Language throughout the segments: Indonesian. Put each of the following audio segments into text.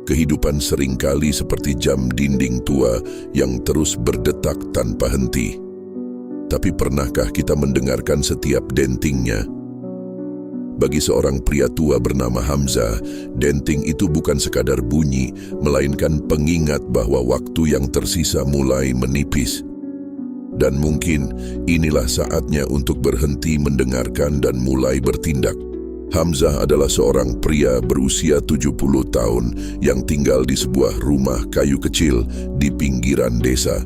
Kehidupan seringkali seperti jam dinding tua yang terus berdetak tanpa henti. Tapi pernahkah kita mendengarkan setiap dentingnya? Bagi seorang pria tua bernama Hamzah, denting itu bukan sekadar bunyi, melainkan pengingat bahwa waktu yang tersisa mulai menipis. Dan mungkin inilah saatnya untuk berhenti mendengarkan dan mulai bertindak. Hamzah adalah seorang pria berusia 70 tahun yang tinggal di sebuah rumah kayu kecil di pinggiran desa.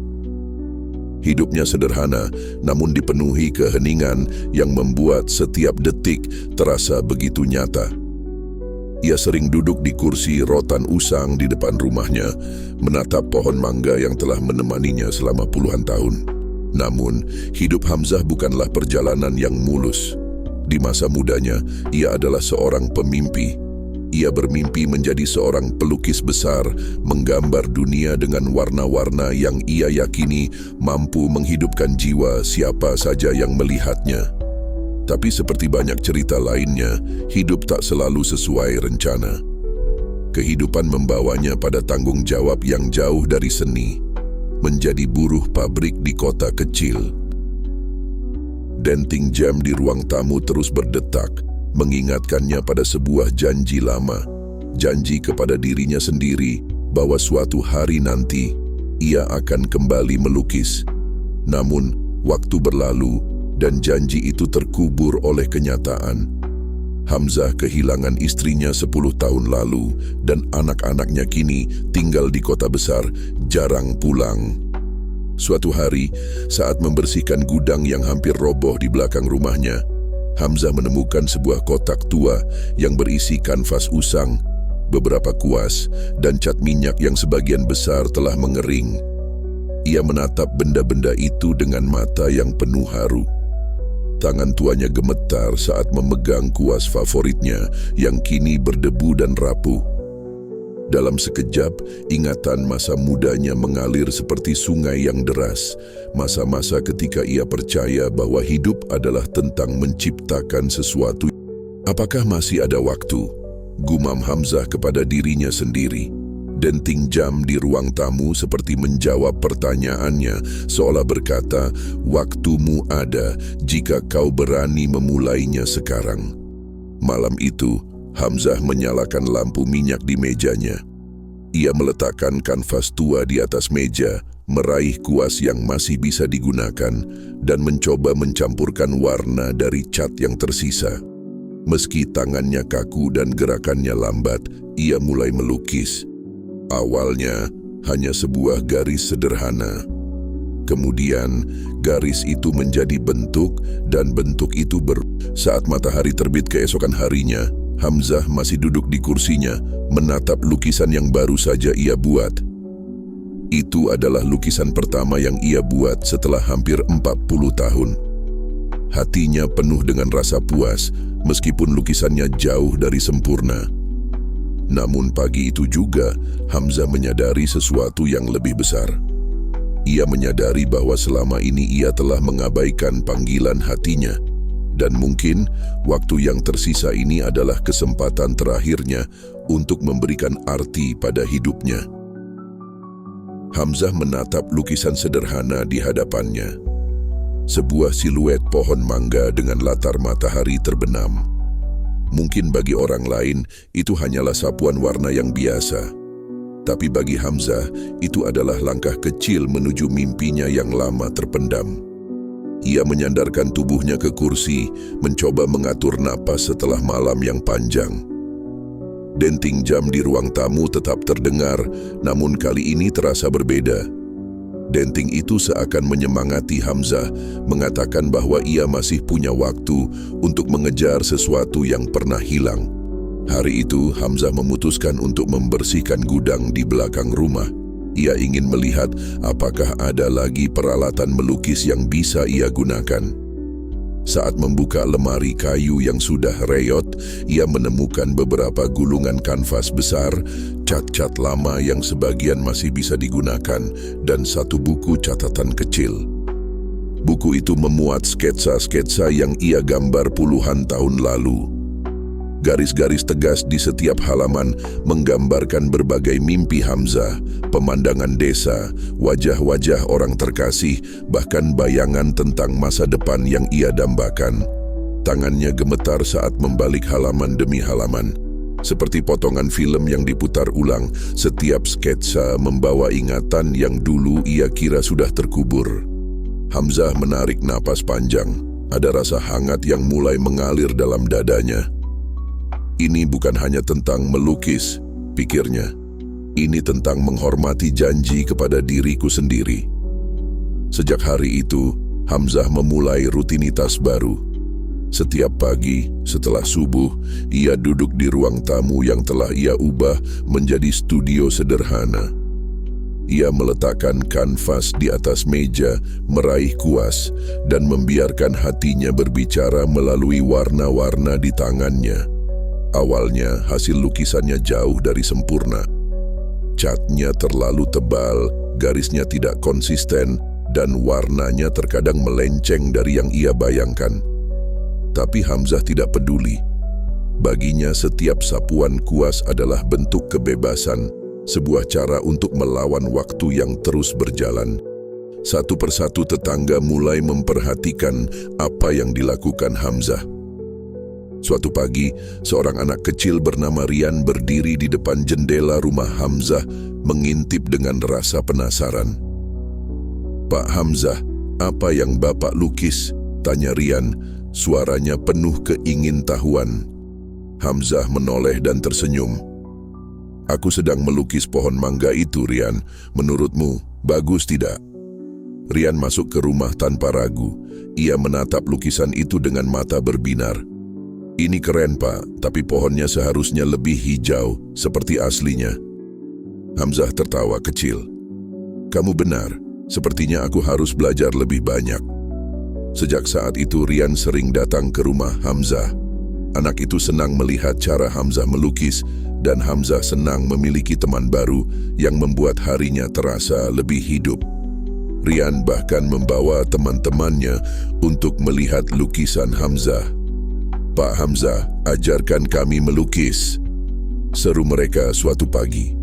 Hidupnya sederhana, namun dipenuhi keheningan yang membuat setiap detik terasa begitu nyata. Ia sering duduk di kursi rotan usang di depan rumahnya, menatap pohon mangga yang telah menemaninya selama puluhan tahun. Namun, hidup Hamzah bukanlah perjalanan yang mulus. Di masa mudanya, ia adalah seorang pemimpi. Ia bermimpi menjadi seorang pelukis besar, menggambar dunia dengan warna-warna yang ia yakini mampu menghidupkan jiwa siapa saja yang melihatnya. Tapi seperti banyak cerita lainnya, hidup tak selalu sesuai rencana. Kehidupan membawanya pada tanggung jawab yang jauh dari seni, menjadi buruh pabrik di kota kecil. Denting jam di ruang tamu terus berdetak, mengingatkannya pada sebuah janji lama, janji kepada dirinya sendiri bahwa suatu hari nanti ia akan kembali melukis. Namun, waktu berlalu dan janji itu terkubur oleh kenyataan. Hamzah kehilangan istrinya 10 tahun lalu dan anak-anaknya kini tinggal di kota besar, jarang pulang. Suatu hari, saat membersihkan gudang yang hampir roboh di belakang rumahnya, Hamzah menemukan sebuah kotak tua yang berisi kanvas usang, beberapa kuas, dan cat minyak yang sebagian besar telah mengering. Ia menatap benda-benda itu dengan mata yang penuh haru. Tangan tuanya gemetar saat memegang kuas favoritnya yang kini berdebu dan rapuh. Dalam sekejap, ingatan masa mudanya mengalir seperti sungai yang deras. Masa-masa ketika ia percaya bahwa hidup adalah tentang menciptakan sesuatu. Apakah masih ada waktu? Gumam Hamzah kepada dirinya sendiri. Denting jam di ruang tamu seperti menjawab pertanyaannya, seolah berkata, "Waktumu ada jika kau berani memulainya sekarang." Malam itu, Hamzah menyalakan lampu minyak di mejanya. Ia meletakkan kanvas tua di atas meja, meraih kuas yang masih bisa digunakan, dan mencoba mencampurkan warna dari cat yang tersisa. Meski tangannya kaku dan gerakannya lambat, ia mulai melukis. Awalnya hanya sebuah garis sederhana. Kemudian garis itu menjadi bentuk dan bentuk itu Saat matahari terbit keesokan harinya, Hamzah masih duduk di kursinya, menatap lukisan yang baru saja ia buat. Itu adalah lukisan pertama yang ia buat setelah hampir 40 tahun. Hatinya penuh dengan rasa puas, meskipun lukisannya jauh dari sempurna. Namun pagi itu juga, Hamzah menyadari sesuatu yang lebih besar. Ia menyadari bahwa selama ini ia telah mengabaikan panggilan hatinya. Dan mungkin waktu yang tersisa ini adalah kesempatan terakhirnya untuk memberikan arti pada hidupnya. Hamzah menatap lukisan sederhana di hadapannya. Sebuah siluet pohon mangga dengan latar matahari terbenam. Mungkin bagi orang lain itu hanyalah sapuan warna yang biasa. Tapi bagi Hamzah itu adalah langkah kecil menuju mimpinya yang lama terpendam. Ia menyandarkan tubuhnya ke kursi, mencoba mengatur napas setelah malam yang panjang. Denting jam di ruang tamu tetap terdengar, namun kali ini terasa berbeda. Denting itu seakan menyemangati Hamzah, mengatakan bahwa ia masih punya waktu untuk mengejar sesuatu yang pernah hilang. Hari itu, Hamzah memutuskan untuk membersihkan gudang di belakang rumah. Ia ingin melihat apakah ada lagi peralatan melukis yang bisa ia gunakan. Saat membuka lemari kayu yang sudah reyot, ia menemukan beberapa gulungan kanvas besar, cat-cat lama yang sebagian masih bisa digunakan, dan satu buku catatan kecil. Buku itu memuat sketsa-sketsa yang ia gambar puluhan tahun lalu. Garis-garis tegas di setiap halaman menggambarkan berbagai mimpi Hamzah, pemandangan desa, wajah-wajah orang terkasih, bahkan bayangan tentang masa depan yang ia dambakan. Tangannya gemetar saat membalik halaman demi halaman. Seperti potongan film yang diputar ulang, setiap sketsa membawa ingatan yang dulu ia kira sudah terkubur. Hamzah menarik napas panjang. Ada rasa hangat yang mulai mengalir dalam dadanya. Ini bukan hanya tentang melukis, pikirnya. Ini tentang menghormati janji kepada diriku sendiri. Sejak hari itu, Hamzah memulai rutinitas baru. Setiap pagi, setelah subuh, ia duduk di ruang tamu yang telah ia ubah menjadi studio sederhana. Ia meletakkan kanvas di atas meja, meraih kuas, dan membiarkan hatinya berbicara melalui warna-warna di tangannya. Awalnya, hasil lukisannya jauh dari sempurna. Catnya terlalu tebal, garisnya tidak konsisten, dan warnanya terkadang melenceng dari yang ia bayangkan. Tapi Hamzah tidak peduli. Baginya setiap sapuan kuas adalah bentuk kebebasan, sebuah cara untuk melawan waktu yang terus berjalan. Satu persatu tetangga mulai memperhatikan apa yang dilakukan Hamzah. Suatu pagi, seorang anak kecil bernama Rian berdiri di depan jendela rumah Hamzah, mengintip dengan rasa penasaran. "Pak Hamzah, apa yang Bapak lukis?" tanya Rian, suaranya penuh keingintahuan. Hamzah menoleh dan tersenyum. "Aku sedang melukis pohon mangga itu, Rian. Menurutmu, bagus tidak?" Rian masuk ke rumah tanpa ragu. Ia menatap lukisan itu dengan mata berbinar. "Ini keren, Pak, tapi pohonnya seharusnya lebih hijau, seperti aslinya." Hamzah tertawa kecil. "Kamu benar, sepertinya aku harus belajar lebih banyak." Sejak saat itu Rian sering datang ke rumah Hamzah. Anak itu senang melihat cara Hamzah melukis, dan Hamzah senang memiliki teman baru yang membuat harinya terasa lebih hidup. Rian bahkan membawa teman-temannya untuk melihat lukisan Hamzah. "Pak Hamzah, ajarkan kami melukis," seru mereka suatu pagi.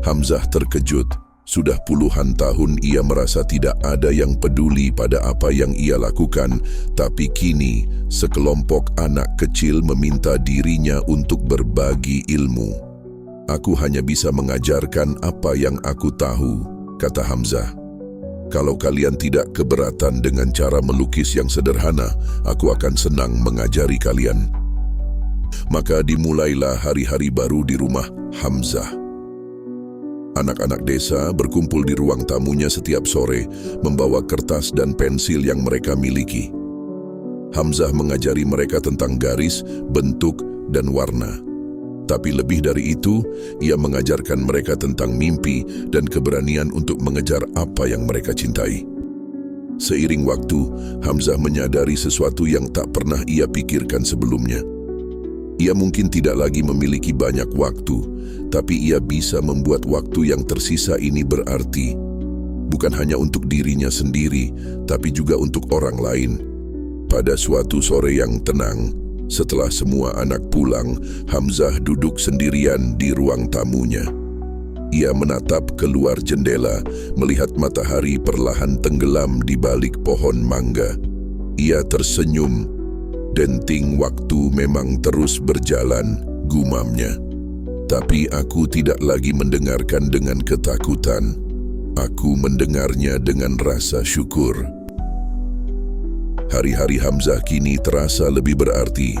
Hamzah terkejut. Sudah puluhan tahun ia merasa tidak ada yang peduli pada apa yang ia lakukan, tapi kini sekelompok anak kecil meminta dirinya untuk berbagi ilmu. "Aku hanya bisa mengajarkan apa yang aku tahu," kata Hamzah. "Kalau kalian tidak keberatan dengan cara melukis yang sederhana, aku akan senang mengajari kalian." Maka dimulailah hari-hari baru di rumah Hamzah. Anak-anak desa berkumpul di ruang tamunya setiap sore, membawa kertas dan pensil yang mereka miliki. Hamzah mengajari mereka tentang garis, bentuk, dan warna. Tapi lebih dari itu, ia mengajarkan mereka tentang mimpi dan keberanian untuk mengejar apa yang mereka cintai. Seiring waktu, Hamzah menyadari sesuatu yang tak pernah ia pikirkan sebelumnya. Ia mungkin tidak lagi memiliki banyak waktu, tapi ia bisa membuat waktu yang tersisa ini berarti. Bukan hanya untuk dirinya sendiri, tapi juga untuk orang lain. Pada suatu sore yang tenang, setelah semua anak pulang, Hamzah duduk sendirian di ruang tamunya. Ia menatap keluar jendela, melihat matahari perlahan tenggelam di balik pohon mangga. Ia tersenyum. "Denting waktu memang terus berjalan," gumamnya. "Tapi aku tidak lagi mendengarkan dengan ketakutan. Aku mendengarnya dengan rasa syukur." Hari-hari Hamzah kini terasa lebih berarti.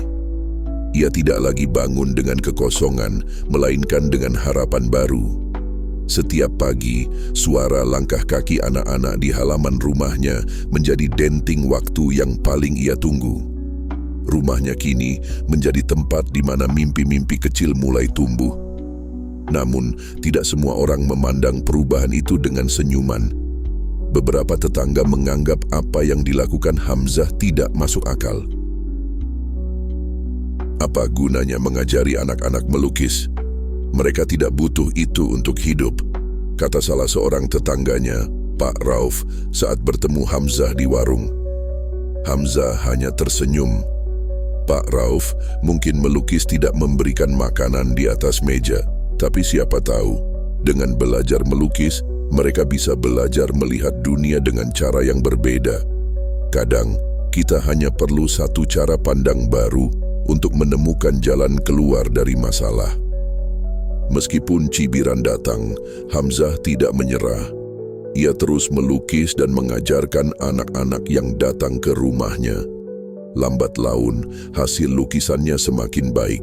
Ia tidak lagi bangun dengan kekosongan, melainkan dengan harapan baru. Setiap pagi, suara langkah kaki anak-anak di halaman rumahnya menjadi denting waktu yang paling ia tunggu. Rumahnya kini menjadi tempat di mana mimpi-mimpi kecil mulai tumbuh. Namun, tidak semua orang memandang perubahan itu dengan senyuman. Beberapa tetangga menganggap apa yang dilakukan Hamzah tidak masuk akal. "Apa gunanya mengajari anak-anak melukis? Mereka tidak butuh itu untuk hidup," kata salah seorang tetangganya, Pak Rauf, saat bertemu Hamzah di warung. Hamzah hanya tersenyum. Pak Rauf mungkin melukis tidak memberikan makanan di atas meja, tapi siapa tahu, dengan belajar melukis, mereka bisa belajar melihat dunia dengan cara yang berbeda. Kadang, kita hanya perlu satu cara pandang baru untuk menemukan jalan keluar dari masalah. Meskipun cibiran datang, Hamzah tidak menyerah. Ia terus melukis dan mengajarkan anak-anak yang datang ke rumahnya. Lambat laun, hasil lukisannya semakin baik.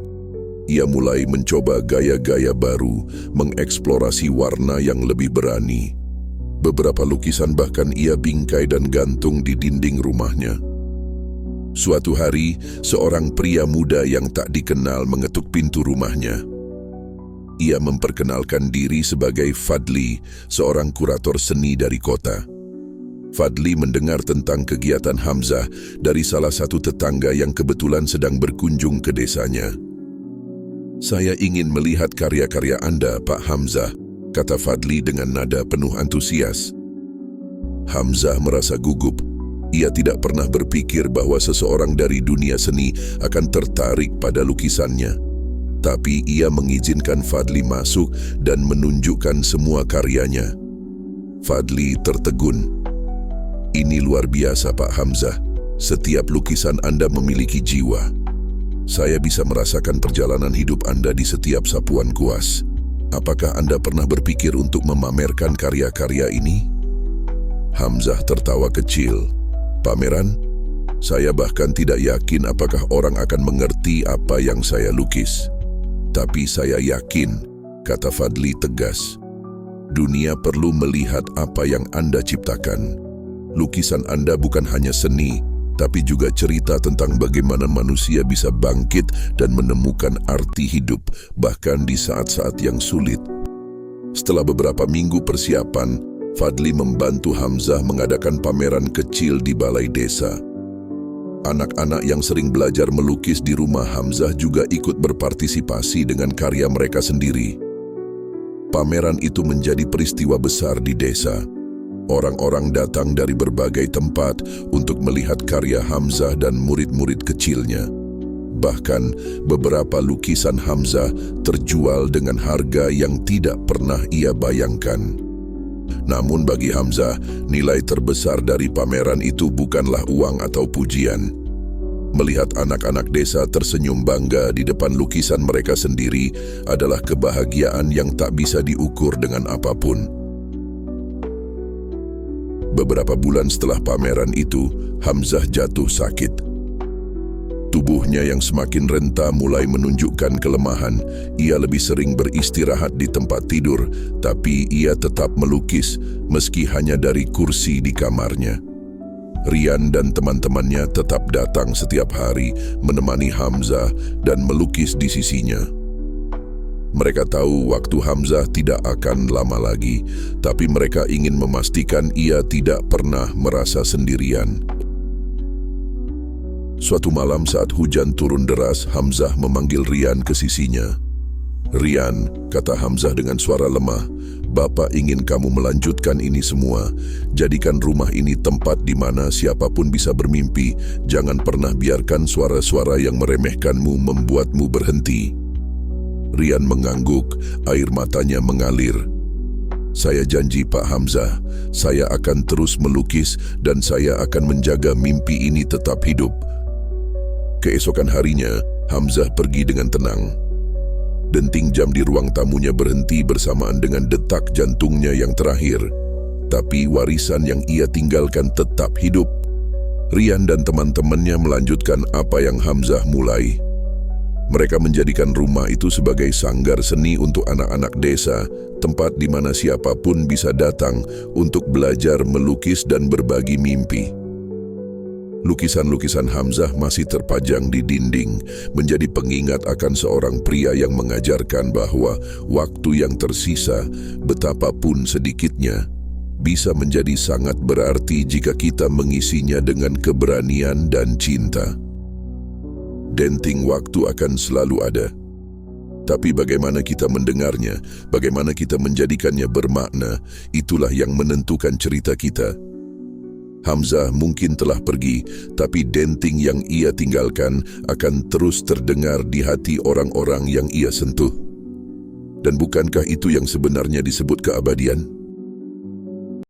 Ia mulai mencoba gaya-gaya baru, mengeksplorasi warna yang lebih berani. Beberapa lukisan bahkan ia bingkai dan gantung di dinding rumahnya. Suatu hari, seorang pria muda yang tak dikenal mengetuk pintu rumahnya. Ia memperkenalkan diri sebagai Fadli, seorang kurator seni dari kota. Fadli mendengar tentang kegiatan Hamzah dari salah satu tetangga yang kebetulan sedang berkunjung ke desanya. "Saya ingin melihat karya-karya Anda, Pak Hamzah," kata Fadli dengan nada penuh antusias. Hamzah merasa gugup. Ia tidak pernah berpikir bahwa seseorang dari dunia seni akan tertarik pada lukisannya. Tapi ia mengizinkan Fadli masuk dan menunjukkan semua karyanya. Fadli tertegun. "Ini luar biasa, Pak Hamzah. Setiap lukisan Anda memiliki jiwa. Saya bisa merasakan perjalanan hidup Anda di setiap sapuan kuas. Apakah Anda pernah berpikir untuk memamerkan karya-karya ini?" Hamzah tertawa kecil. "Pameran? Saya bahkan tidak yakin apakah orang akan mengerti apa yang saya lukis. Tapi saya yakin," kata Fadli tegas. "Dunia perlu melihat apa yang Anda ciptakan. Lukisan Anda bukan hanya seni, tapi juga cerita tentang bagaimana manusia bisa bangkit dan menemukan arti hidup, bahkan di saat-saat yang sulit." Setelah beberapa minggu persiapan, Fadli membantu Hamzah mengadakan pameran kecil di balai desa. Anak-anak yang sering belajar melukis di rumah Hamzah juga ikut berpartisipasi dengan karya mereka sendiri. Pameran itu menjadi peristiwa besar di desa. Orang-orang datang dari berbagai tempat untuk melihat karya Hamzah dan murid-murid kecilnya. Bahkan beberapa lukisan Hamzah terjual dengan harga yang tidak pernah ia bayangkan. Namun bagi Hamzah, nilai terbesar dari pameran itu bukanlah uang atau pujian. Melihat anak-anak desa tersenyum bangga di depan lukisan mereka sendiri adalah kebahagiaan yang tak bisa diukur dengan apapun. Beberapa bulan setelah pameran itu, Hamzah jatuh sakit. Tubuhnya yang semakin renta mulai menunjukkan kelemahan. Ia lebih sering beristirahat di tempat tidur, tapi ia tetap melukis meski hanya dari kursi di kamarnya. Rian dan teman-temannya tetap datang setiap hari menemani Hamzah dan melukis di sisinya. Mereka tahu waktu Hamzah tidak akan lama lagi, tapi mereka ingin memastikan ia tidak pernah merasa sendirian. Suatu malam saat hujan turun deras, Hamzah memanggil Rian ke sisinya. "Rian," kata Hamzah dengan suara lemah, "Bapak ingin kamu melanjutkan ini semua. Jadikan rumah ini tempat di mana siapapun bisa bermimpi. Jangan pernah biarkan suara-suara yang meremehkanmu membuatmu berhenti." Rian mengangguk, air matanya mengalir. "Saya janji, Pak Hamzah, saya akan terus melukis dan saya akan menjaga mimpi ini tetap hidup." Keesokan harinya, Hamzah pergi dengan tenang. Denting jam di ruang tamunya berhenti bersamaan dengan detak jantungnya yang terakhir. Tapi warisan yang ia tinggalkan tetap hidup. Rian dan teman-temannya melanjutkan apa yang Hamzah mulai. Mereka menjadikan rumah itu sebagai sanggar seni untuk anak-anak desa, tempat di mana siapapun bisa datang untuk belajar melukis dan berbagi mimpi. Lukisan-lukisan Hamzah masih terpajang di dinding, menjadi pengingat akan seorang pria yang mengajarkan bahwa waktu yang tersisa, betapapun sedikitnya, bisa menjadi sangat berarti jika kita mengisinya dengan keberanian dan cinta. Denting waktu akan selalu ada. Tapi bagaimana kita mendengarnya, bagaimana kita menjadikannya bermakna, itulah yang menentukan cerita kita. Hamzah mungkin telah pergi, tapi denting yang ia tinggalkan akan terus terdengar di hati orang-orang yang ia sentuh. Dan bukankah itu yang sebenarnya disebut keabadian?